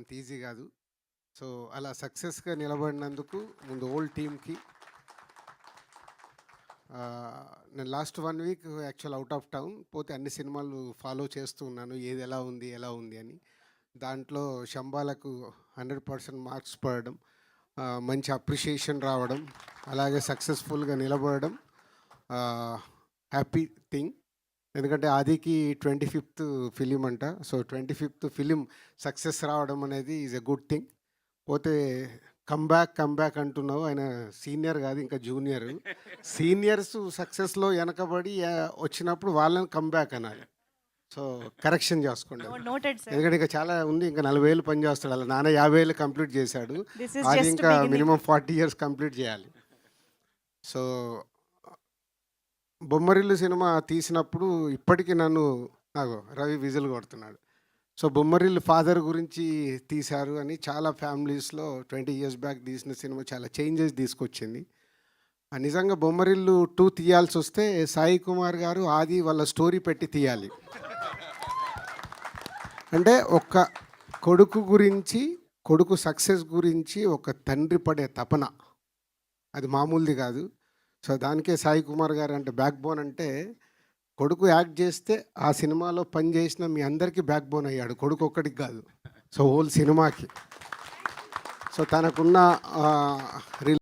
అంత ఈజీ కాదు. సో అలా సక్సెస్గా నిలబడినందుకు ముందు ఓల్డ్ టీమ్కి, నేను last 1 week actual out of town పోతే అన్ని సినిమాలు ఫాలో చేస్తూ ఉన్నాను, ఏది ఎలా ఉంది ఎలా ఉంది అని. దాంట్లో శంబాలకు 100% మార్క్స్ పడడం, మంచి అప్రిషియేషన్ రావడం, అలాగే సక్సెస్ఫుల్గా నిలబడడం హ్యాపీ థింగ్. ఎందుకంటే ఆదికి 25th ఫిలిం అంట. సో 25th ఫిలిం సక్సెస్ రావడం అనేది ఈజ్ ఎ గుడ్ థింగ్. పోతే కమ్బ్యాక్ అంటున్నావు, ఆయన సీనియర్ కాదు ఇంకా జూనియర్. సీనియర్స్ సక్సెస్లో వెనకబడి వచ్చినప్పుడు వాళ్ళని కమ్బ్యాక్ అనాలి. సో కరెక్షన్ చేసుకోండి. ఎందుకంటే ఇంకా చాలా ఉంది, ఇంకా 40 ఏళ్ళు పని చేస్తాడు. అలా నాన్న 50 ఏళ్ళు కంప్లీట్ చేశాడు, అది ఇంకా మినిమం 40 years కంప్లీట్ చేయాలి. సో బొమ్మరిల్లు సినిమా తీసినప్పుడు ఇప్పటికీ నన్ను రవి విజిల్ కొడుతున్నాడు. సో బొమ్మరిల్లు ఫాదర్ గురించి తీశారు అని చాలా ఫ్యామిలీస్లో 20 years బ్యాక్ తీసిన సినిమా చాలా చేంజెస్ తీసుకొచ్చింది. నిజంగా బొమ్మరిల్లు 2 తీయాల్సి వస్తే సాయి కుమార్ గారు ఆది వాళ్ళ స్టోరీ పెట్టి తీయాలి. అంటే ఒక కొడుకు గురించి, కొడుకు సక్సెస్ గురించి ఒక తండ్రి పడే తపన అది మామూలుది కాదు. సో దానికే సాయి కుమార్ గారు అంటే బ్యాక్ బోన్. అంటే కొడుకు యాక్ట్ చేస్తే ఆ సినిమాలో పని చేసిన మీ అందరికీ బ్యాక్ బోన్ అయ్యాడు, కొడుకు ఒక్కడికి కాదు. సో హోల్ సినిమాకి. సో తనకున్న